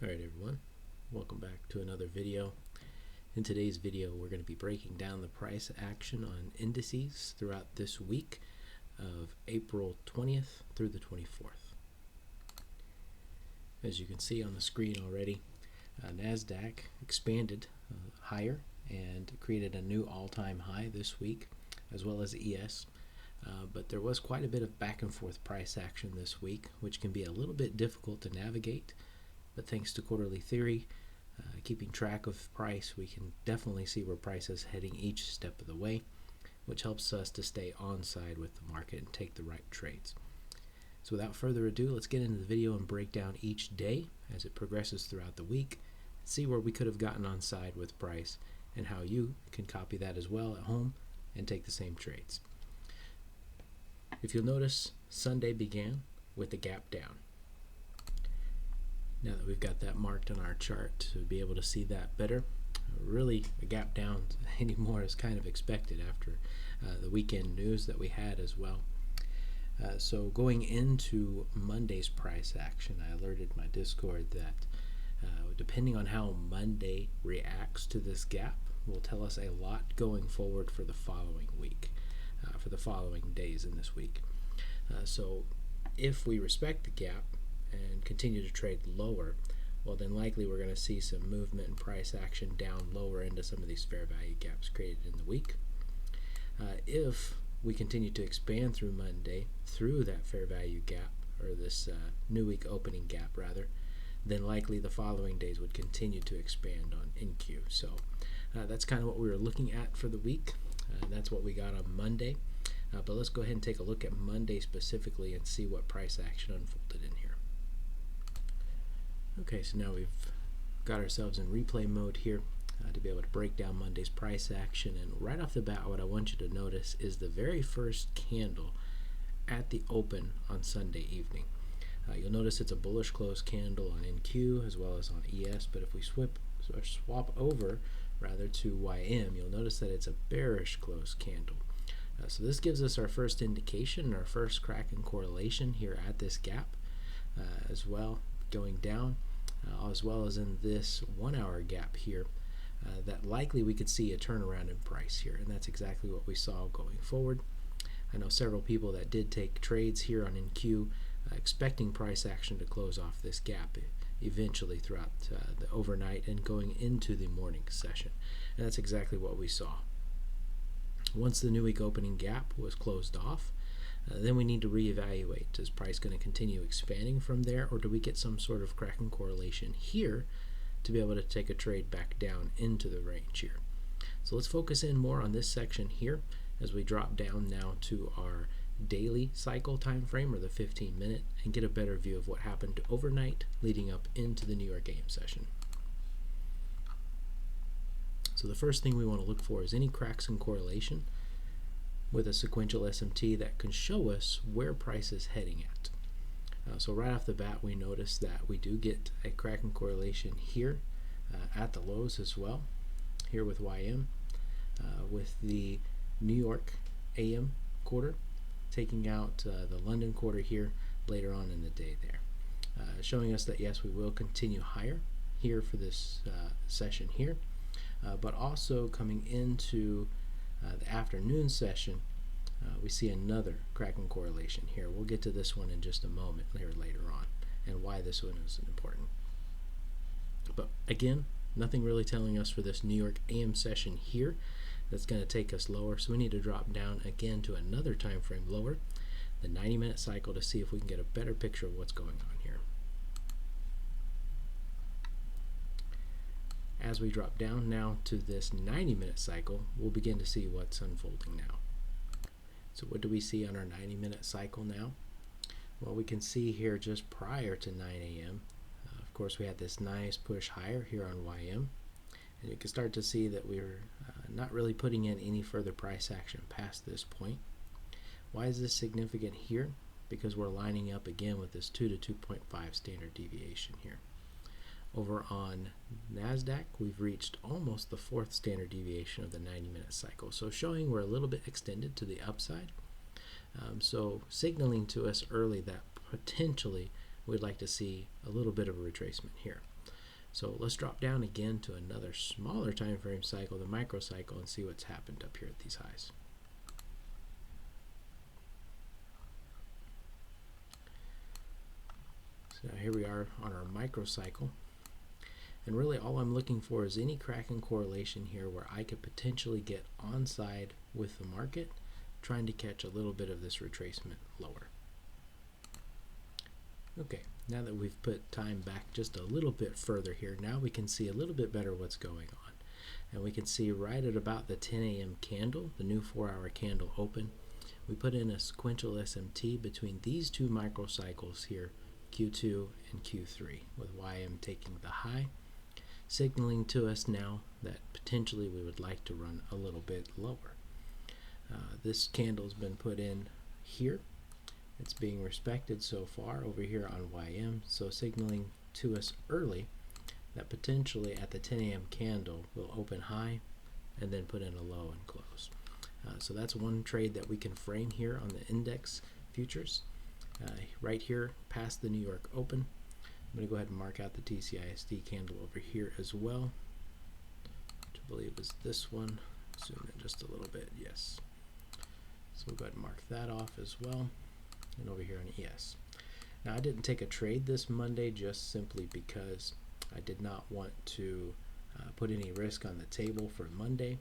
Alright everyone, welcome back to another video. In today's video we're going to be breaking down the price action on indices throughout this week of April 20th through the 24th. As you can see on the screen already, NASDAQ expanded higher and created a new all-time high this week, as well as ES. But there was quite a bit of back and forth price action this week, which can be a little bit difficult to navigate. But thanks to quarterly theory, keeping track of price, we can definitely see where price is heading each step of the way, which helps us to stay on side with the market and take the right trades. So without further ado, let's get into the video and break down each day as it progresses throughout the week, see where we could have gotten on side with price, and how you can copy that as well at home and take the same trades. If you'll notice, Sunday began with a gap down. Now that we've got that marked on our chart to be able to see that better, really a gap down anymore is kind of expected after the weekend news that we had as well. So going into Monday's price action, I alerted my Discord that depending on how Monday reacts to this gap will tell us a lot going forward for the following week, for the following days in this week. So if we respect the gap and continue to trade lower, well then likely we're going to see some movement and price action down lower into some of these fair value gaps created in the week. If we continue to expand through Monday through that fair value gap, or this new week opening gap rather, then likely the following days would continue to expand on NQ. So that's kind of what we were looking at for the week. That's what we got on Monday. But let's go ahead and take a look at Monday specifically and see what price action unfolded in here. Okay, so now we've got ourselves in replay mode here to be able to break down Monday's price action. And right off the bat, what I want you to notice is the very first candle at the open on Sunday evening. You'll notice it's a bullish close candle on NQ as well as on ES, but if we swap over rather to YM, you'll notice that it's a bearish close candle. So this gives us our first indication, our first crack in correlation here at this gap as well, going down, as well as in this 1 hour gap here, that likely we could see a turnaround in price here, and that's exactly what we saw going forward. I know several people that did take trades here on NQ, expecting price action to close off this gap eventually throughout the overnight and going into the morning session, and that's exactly what we saw. Once the new week opening gap was closed off, then we need to reevaluate. Is price going to continue expanding from there, or do we get some sort of cracking correlation here to be able to take a trade back down into the range here? So let's focus in more on this section here as we drop down now to our daily cycle time frame, or the 15-minute, and get a better view of what happened overnight leading up into the New York AM session. So the first thing we want to look for is any cracks in correlation with a sequential SMT that can show us where price is heading at. So right off the bat, we notice that we do get a cracking correlation here at the lows as well, here with YM, with the New York AM quarter taking out the London quarter here later on in the day there, showing us that yes, we will continue higher here for this session here, but also coming into the afternoon session, we see another cracking correlation here. We'll get to this one in just a moment here later on, and why this one is important. But again, nothing really telling us for this New York AM session here that's going to take us lower, so we need to drop down again to another time frame lower, the 90-minute cycle, to see if we can get a better picture of what's going on here. As we drop down now to this 90-minute cycle, we'll begin to see what's unfolding now. So what do we see on our 90-minute cycle now? Well, we can see here just prior to 9 a.m., of course, we had this nice push higher here on YM, and you can start to see that we're not really putting in any further price action past this point. Why is this significant here? Because we're lining up again with this 2 to 2.5 standard deviation here. Over on NASDAQ, we've reached almost the 4th standard deviation of the 90-minute cycle, so showing we're a little bit extended to the upside. So signaling to us early that potentially we'd like to see a little bit of a retracement here. So let's drop down again to another smaller time frame cycle, the microcycle, and see what's happened up here at these highs. So here we are on our microcycle, and really all I'm looking for is any crack in correlation here where I could potentially get onside with the market, trying to catch a little bit of this retracement lower. Okay, now that we've put time back just a little bit further here, now we can see a little bit better what's going on. And we can see right at about the 10 a.m. candle, the new 4-hour candle open, we put in a sequential SMT between these two microcycles here, Q2 and Q3, with YM taking the high, signaling to us now that potentially we would like to run a little bit lower. This candle's been put in here. It's being respected so far over here on YM, so signaling to us early that potentially at the 10 a.m. candle will open high and then put in a low and close. So that's one trade that we can frame here on the index futures. Right here past the New York Open. I'm going to go ahead and mark out the TCISD candle over here as well, which I believe is this one. Zoom in just a little bit, yes. So we'll go ahead and mark that off as well. And over here on ES. Now I didn't take a trade this Monday just simply because I did not want to put any risk on the table for Monday.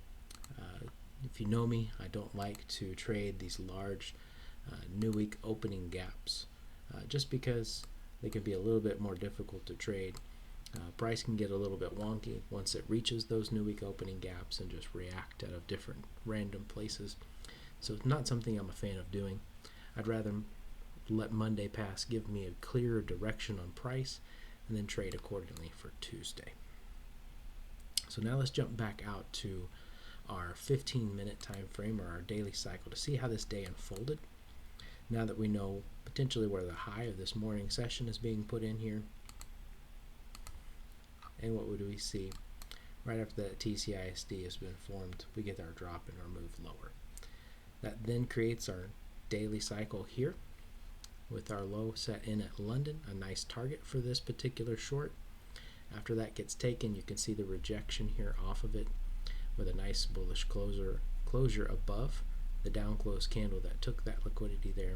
If you know me, I don't like to trade these large new week opening gaps just because they can be a little bit more difficult to trade. Price can get a little bit wonky once it reaches those new week opening gaps and just react out of different random places. So it's not something I'm a fan of doing. I'd rather let Monday pass, give me a clearer direction on price, and then trade accordingly for Tuesday. So now let's jump back out to our 15-minute time frame, or our daily cycle, to see how this day unfolded. Now that we know potentially where the high of this morning session is being put in here, and what would we see right after that TCISD has been formed, we get our drop and our move lower. That then creates our daily cycle here, with our low set in at London, a nice target for this particular short. After that gets taken, you can see the rejection here off of it with a nice bullish closure above the down close candle that took that liquidity there,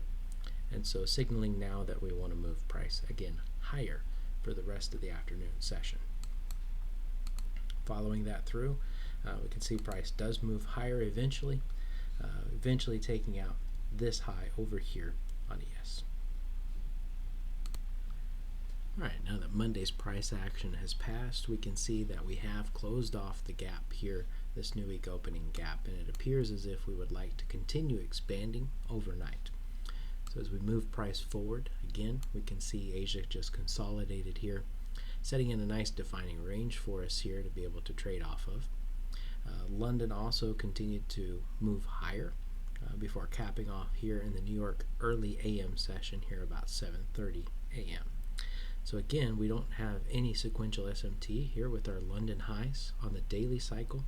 and so signaling now that we want to move price again higher for the rest of the afternoon session. Following that through, we can see price does move higher eventually taking out this high over here on ES. Alright, now that Monday's price action has passed, we can see that we have closed off the gap here, this new week opening gap, and it appears as if we would like to continue expanding overnight. So as we move price forward, again, we can see Asia just consolidated here, setting in a nice defining range for us here to be able to trade off of. London also continued to move higher before capping off here in the New York early AM session here about 7:30 a.m. So again, we don't have any sequential SMT here with our London highs on the daily cycle.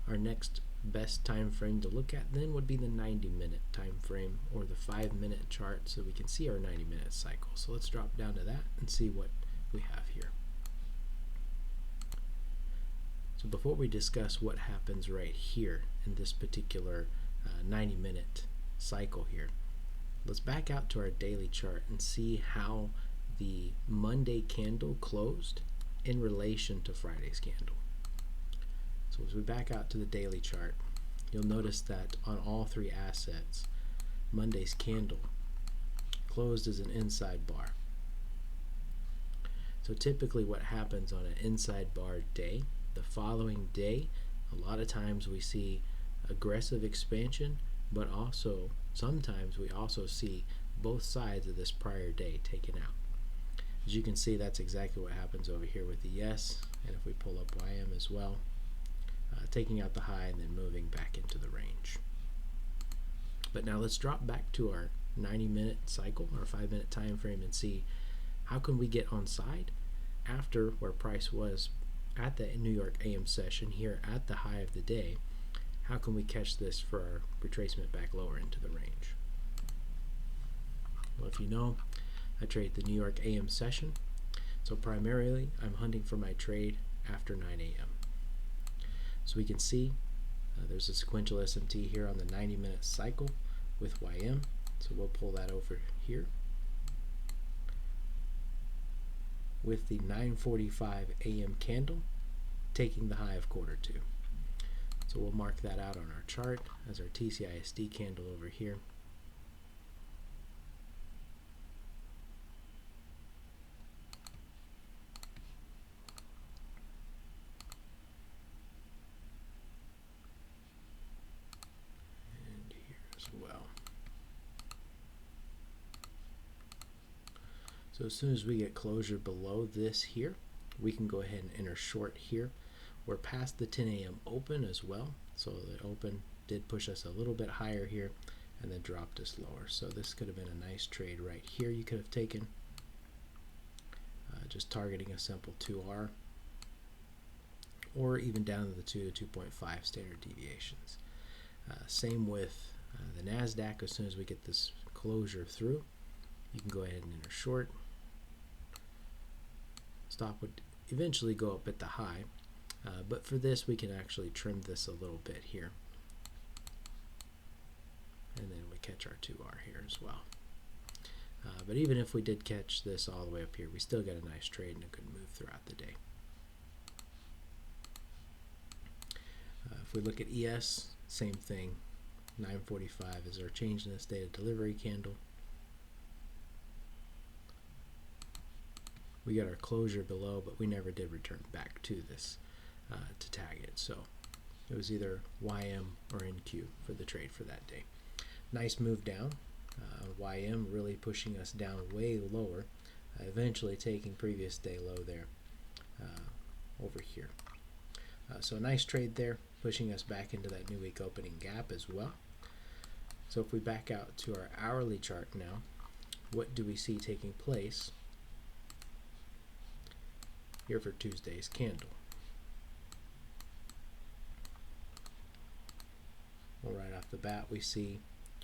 Our next best time frame to look at then would be the 90-minute time frame, or the 5-minute chart, so we can see our 90-minute cycle. So let's drop down to that and see what we have here. So before we discuss what happens right here in this particular 90-minute cycle here, let's back out to our daily chart and see how the Monday candle closed in relation to Friday's candle. So as we back out to the daily chart, you'll notice that on all three assets, Monday's candle closed as an inside bar. So typically what happens on an inside bar day, the following day, a lot of times we see aggressive expansion, but also sometimes we also see both sides of this prior day taken out. As you can see, that's exactly what happens over here with the yes, and if we pull up YM as well, taking out the high and then moving back into the range. But now let's drop back to our 90-minute cycle, our 5-minute time frame, and see how can we get on side after where price was at the New York AM session here at the high of the day. How can we catch this for our retracement back lower into the range? Well, if you know, I trade the New York AM session. So primarily, I'm hunting for my trade after 9 a.m. So we can see there's a sequential SMT here on the 90-minute cycle with YM. So we'll pull that over here with the 9:45 a.m. candle taking the high of quarter 2. So we'll mark that out on our chart as our TCISD candle over here. And here as well. So as soon as we get closure below this here, we can go ahead and enter short here. We're past the 10 a.m. open as well, so the open did push us a little bit higher here and then dropped us lower. So this could have been a nice trade right here you could have taken, just targeting a simple 2R, or even down to the 2 to 2.5 standard deviations. Same with the NASDAQ. As soon as we get this closure through, you can go ahead and enter short. Stop would eventually go up at the high, but for this we can actually trim this a little bit here, and then we catch our 2R here as well. But even if we did catch this all the way up here, we still get a nice trade and a good move throughout the day. If we look at ES, same thing. 9:45 is our change in the state of delivery candle. We got our closure below, but we never did return back to this to tag it. So it was either YM or NQ for the trade for that day. Nice move down. YM really pushing us down way lower, eventually taking previous day low there over here. So a nice trade there, pushing us back into that new week opening gap as well. So if we back out to our hourly chart now, what do we see taking place here for Tuesday's candle? Well, right off the bat, we see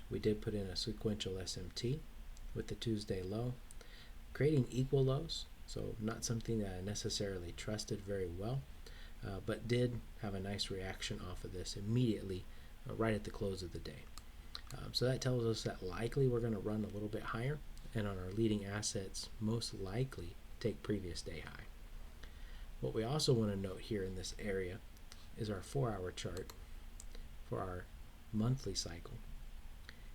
we did put in a sequential SMT with the Tuesday low, creating equal lows, so not something that I necessarily trusted very well, but did have a nice reaction off of this immediately right at the close of the day. So that tells us that likely we're going to run a little bit higher, and on our leading assets, most likely take previous day high. What we also want to note here in this area is our 4-hour chart for our monthly cycle.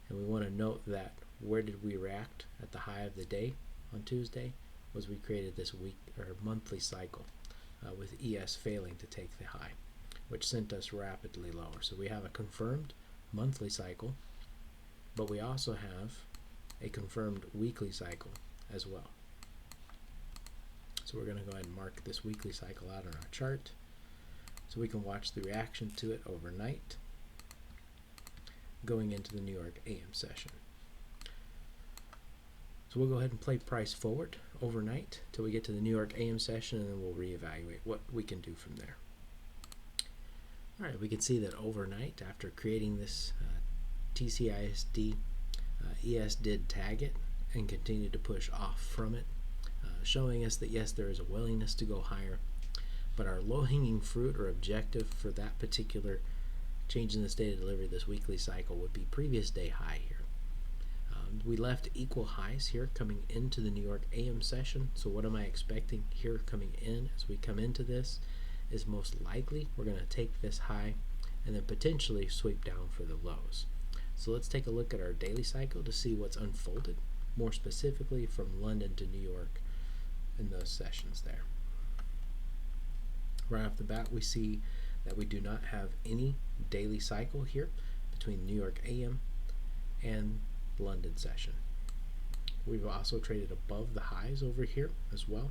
And we want to note that where did we react at the high of the day on Tuesday was we created this week or monthly cycle with ES failing to take the high, which sent us rapidly lower. So we have a confirmed monthly cycle, but we also have a confirmed weekly cycle as well. So we're going to go ahead and mark this weekly cycle out on our chart so we can watch the reaction to it overnight going into the New York AM session. So we'll go ahead and play price forward overnight till we get to the New York AM session, and then we'll reevaluate what we can do from there. Alright, we can see that overnight, after creating this TCISD, ES did tag it and continued to push off from it, showing us that yes, there is a willingness to go higher, but our low-hanging fruit or objective for that particular change in the state of delivery this weekly cycle would be previous day high here. We left equal highs here coming into the New York AM session, so what am I expecting here coming in as we come into this is most likely we're going to take this high and then potentially sweep down for the lows. So let's take a look at our daily cycle to see what's unfolded, more specifically from London to New York in those sessions there. Right off the bat, we see that we do not have any daily cycle here between New York AM and London session. We've also traded above the highs over here as well,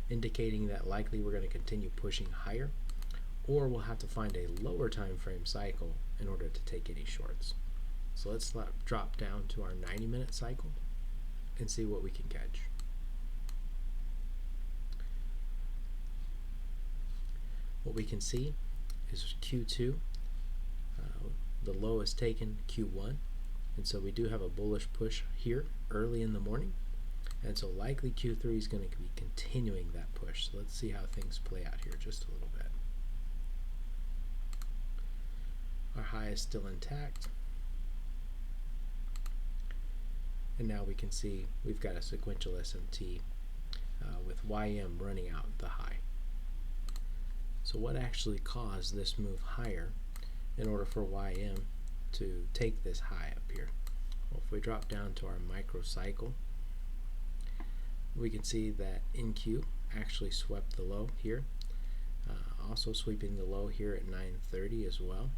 indicating that likely we're going to continue pushing higher, or we'll have to find a lower time frame cycle in order to take any shorts. So let's drop down to our 90-minute cycle and see what we can catch. What we can see is Q2, the low is taken Q1, and so we do have a bullish push here early in the morning, And so likely Q3 is going to be continuing that push. So let's see how things play out here just a little bit. Our high is still intact. And now we can see we've got a sequential SMT with YM running out the high. So what actually caused this move higher in order for YM to take this high up here? Well, if we drop down to our microcycle, we can see that NQ actually swept the low here, also sweeping the low here at 9:30 as well.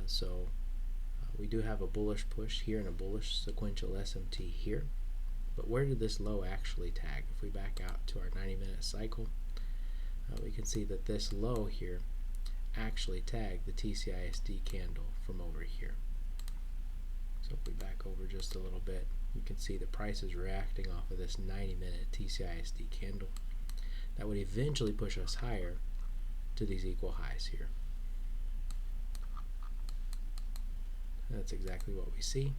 So we do have a bullish push here and a bullish sequential SMT here. But where did this low actually tag? If we back out to our 90-minute cycle, we can see that this low here actually tagged the TCISD candle from over here. So if we back over just a little bit, you can see the price is reacting off of this 90-minute TCISD candle. That would eventually push us higher to these equal highs here. That's exactly what we see.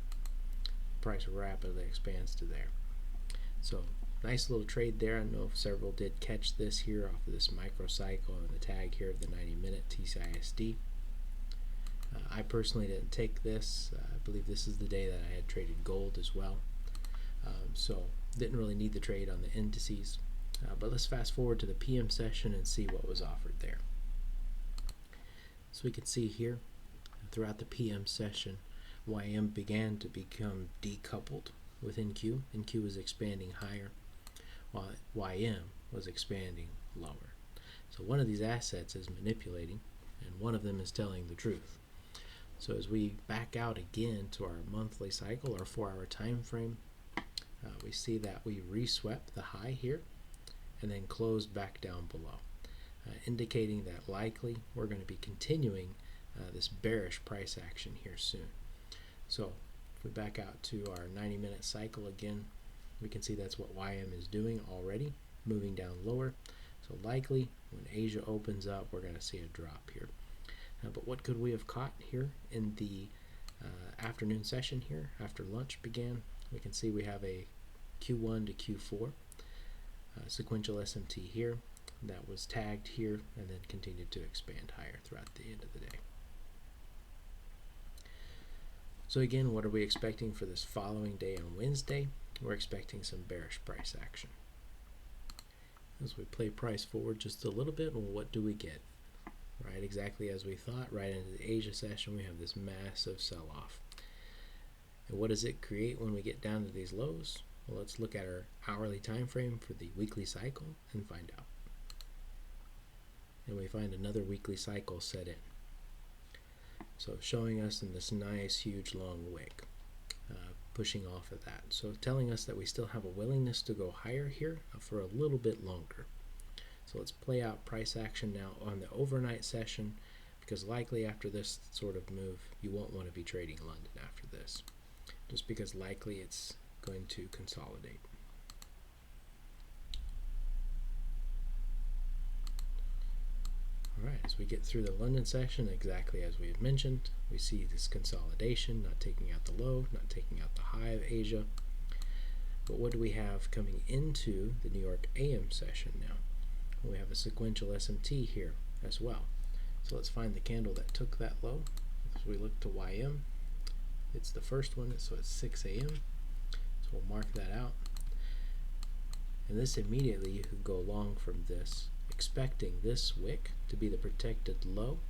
Price rapidly expands to there. So nice little trade there. I know several did catch this here off of this microcycle and the tag here of the 90-minute TCISD. I personally didn't take this. I believe this is the day that I had traded gold as well. So didn't really need the trade on the indices. But let's fast forward to the PM session and see what was offered there. So we can see here throughout the PM session, YM began to become decoupled with NQ. NQ was expanding higher while YM was expanding lower. So one of these assets is manipulating and one of them is telling the truth. So as we back out again to our monthly cycle, our 4-hour time frame, we see that we reswept the high here and then closed back down below, indicating that likely we're going to be continuing this bearish price action here soon. So if we back out to our 90-minute cycle again, we can see that's what YM is doing already, moving down lower. So likely when Asia opens up, we're going to see a drop here. But what could we have caught here in the afternoon session here after lunch began? We can see we have a Q1 to Q4 sequential SMT here that was tagged here and then continued to expand higher throughout the end of the day. So again, what are we expecting for this following day on Wednesday? We're expecting some bearish price action. As we play price forward just a little bit, well, what do we get? Right, exactly as we thought, right into the Asia session, we have this massive sell-off. And what does it create when we get down to these lows? Well, let's look at our hourly time frame for the weekly cycle and find out. And we find another weekly cycle set in. So showing us in this nice, huge, long wick, pushing off of that. So telling us that we still have a willingness to go higher here for a little bit longer. So let's play out price action now on the overnight session, because likely after this sort of move, you won't want to be trading London after this, just because likely it's going to consolidate. Alright, as we get through the London session, exactly as we had mentioned, we see this consolidation, not taking out the low, not taking out the high of Asia. But what do we have coming into the New York AM session now? We have a sequential SMT here as well. So let's find the candle that took that low. As we look to YM, it's the first one, so it's 6 a.m. So we'll mark that out. And this immediately, you could go long from this, expecting this wick to be the protected low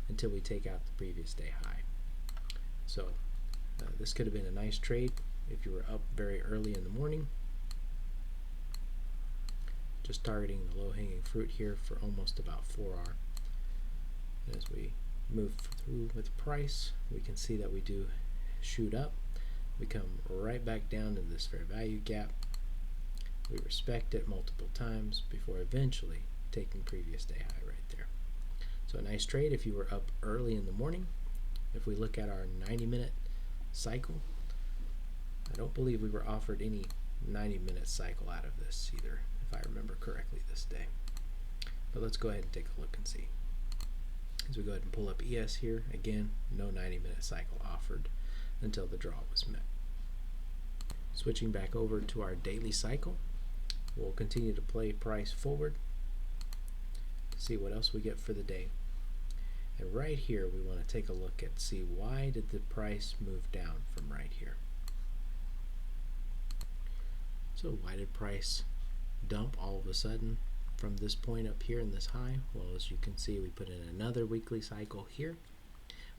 until we take out the previous day high. So this could have been a nice trade if you were up very early in the morning, just targeting the low-hanging fruit here for almost about 4R. As we move through with price, we can see that we do shoot up. We come right back down to this fair value gap. We respect it multiple times before eventually taking previous day high right there. So a nice trade if you were up early in the morning. If we look at our 90-minute cycle, I don't believe we were offered any 90-minute cycle out of this either, if I remember correctly this day. But let's go ahead and take a look and see. As we go ahead and pull up ES here, again, no 90-minute cycle offered until the draw was met. Switching back over to our daily cycle, we'll continue to play price forward to see what else we get for the day. And right here we want to take a look at see why did the price move down from right here. So why did price dump all of a sudden from this point up here in this high? Well, as you can see, we put in another weekly cycle here.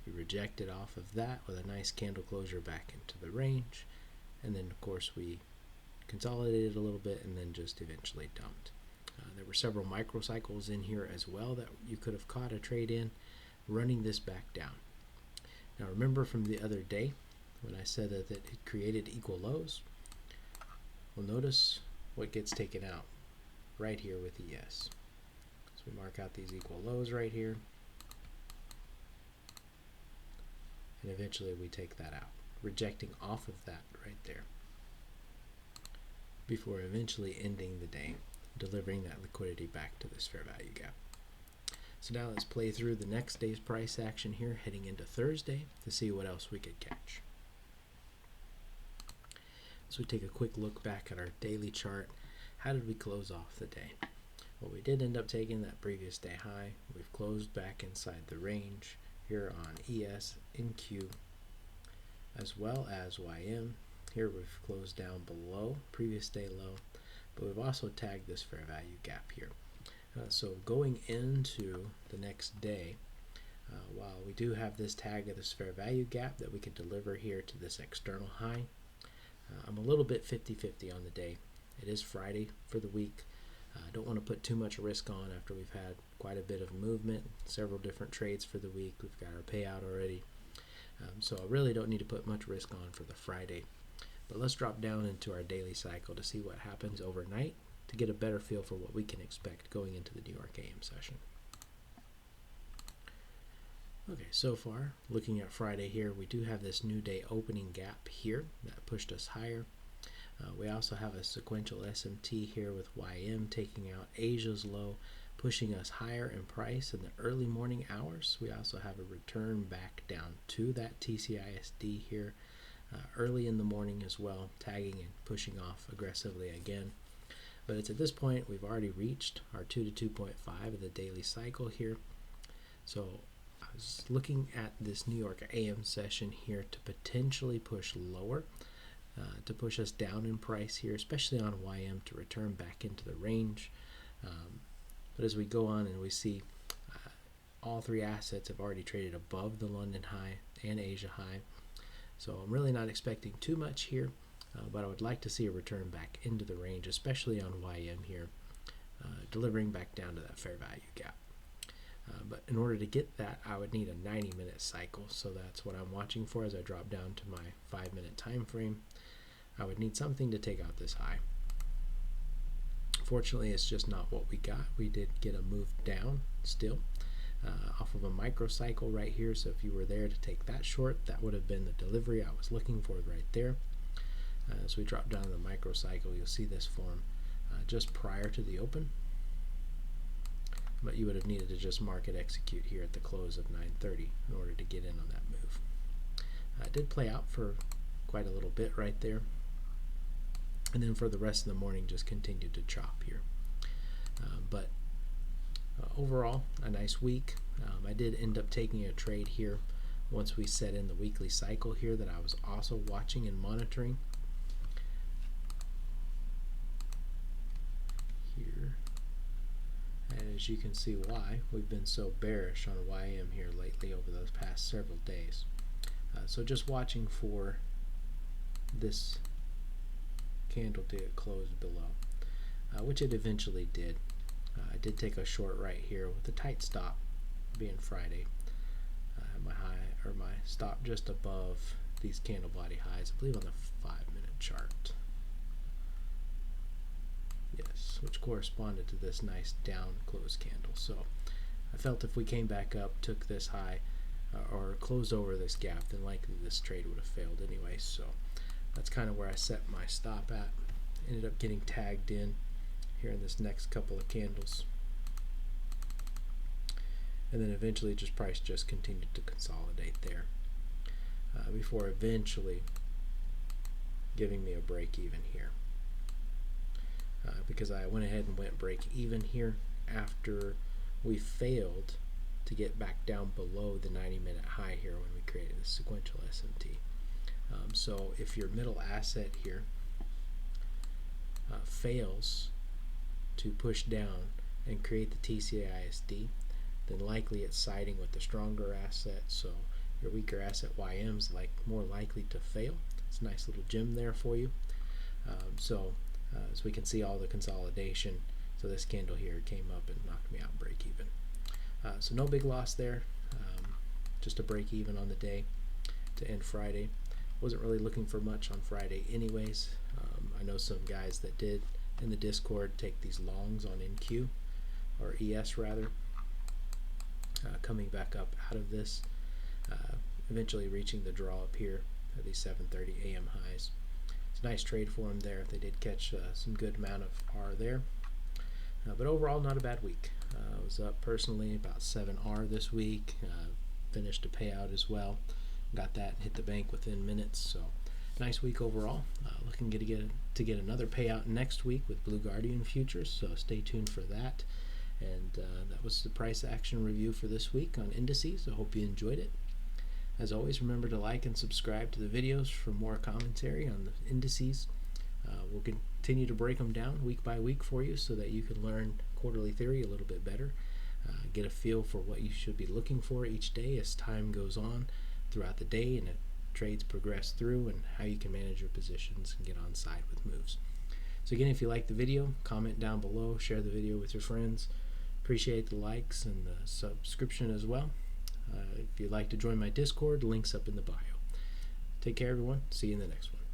We rejected off of that with a nice candle closure back into the range, and then of course we consolidated a little bit and then just eventually dumped. There were several microcycles in here as well that you could have caught a trade in, running this back down. Now remember from the other day when I said that it created equal lows? Well, notice what gets taken out right here with ES. So we mark out these equal lows right here, and eventually we take that out, rejecting off of that right there, before eventually ending the day, delivering that liquidity back to this fair value gap. So now let's play through the next day's price action here, heading into Thursday, to see what else we could catch. So we take a quick look back at our daily chart. How did we close off the day? Well, we did end up taking that previous day high. We've closed back inside the range here on ES, NQ, as well as YM. Here we've closed down below previous day low, but we've also tagged this fair value gap here. So going into the next day, while we do have this tag of this fair value gap that we could deliver here to this external high, I'm a little bit 50-50 on the day. It is Friday for the week. I don't want to put too much risk on after we've had quite a bit of movement, several different trades for the week. We've got our payout already. So I really don't need to put much risk on for the Friday. But let's drop down into our daily cycle to see what happens overnight to get a better feel for what we can expect going into the New York AM session. Okay, so far, looking at Friday here, we do have this new day opening gap here that pushed us higher. We also have a sequential SMT here with YM taking out Asia's low, pushing us higher in price in the early morning hours. We also have a return back down to that TCISD here early in the morning as well, tagging and pushing off aggressively again. But it's at this point we've already reached our 2 to 2.5 of the daily cycle here. So I was looking at this New York AM session here to potentially push lower, to push us down in price here, especially on YM, to return back into the range. But as we go on and we see all three assets have already traded above the London high and Asia high. So I'm really not expecting too much here, but I would like to see a return back into the range, especially on YM here, delivering back down to that fair value gap. But in order to get that, I would need a 90-minute cycle, so that's what I'm watching for as I drop down to my 5-minute time frame. I would need something to take out this high. Fortunately, it's just not what we got. We did get a move down still off of a microcycle right here, so if you were there to take that short, that would have been the delivery I was looking for right there. As we drop down to the microcycle, you'll see this form just prior to the open, but you would have needed to just market execute here at the close of 9:30 in order to get in on that move. It did play out for quite a little bit right there, and then for the rest of the morning just continued to chop here. But overall, a nice week. I did end up taking a trade here once we set in the weekly cycle here that I was also watching and monitoring here. And as you can see why we've been so bearish on YM here lately over those past several days. So just watching for this candle to get closed below, which it eventually did. I did take a short right here with a tight stop being Friday. My high or my stop just above these candle body highs, I believe on the 5-minute chart. Yes, which corresponded to this nice down close candle. So I felt if we came back up, took this high, or closed over this gap, then likely this trade would have failed anyway. So that's kind of where I set my stop at. Ended up getting tagged in here in this next couple of candles, and then eventually just price just continued to consolidate there before eventually giving me a break even here. Because I went ahead and went break even here after we failed to get back down below the 90-minute high here when we created a sequential SMT. So if your middle asset here fails to push down and create the TCISD, then likely it's siding with the stronger asset, so your weaker asset YM is more likely to fail. It's a nice little gem there for you. As we can see, all the consolidation. So this candle here came up and knocked me out break even. So no big loss there, just a break even on the day to end Friday. Wasn't really looking for much on Friday anyways. I know some guys that did in the Discord take these longs on NQ, or ES rather, coming back up out of this, eventually reaching the draw up here at these 7:30 a.m. highs. It's a nice trade for them there. They did catch some good amount of R there. But overall, not a bad week. I was up personally about 7 R this week. Finished a payout as well. Got that, hit the bank within minutes. So nice week overall. Looking to get another payout next week with Blue Guardian futures. So stay tuned for that. And that was the price action review for this week on indices. I hope you enjoyed it. As always, remember to like and subscribe to the videos for more commentary on the indices. We'll continue to break them down week by week for you so that you can learn quarterly theory a little bit better. Get a feel for what you should be looking for each day as time goes on throughout the day and trades progress through, and how you can manage your positions and get on side with moves. So again, if you like the video, comment down below, share the video with your friends. Appreciate the likes and the subscription as well. If you'd like to join my Discord, links up in the bio. Take care, everyone. See you in the next one.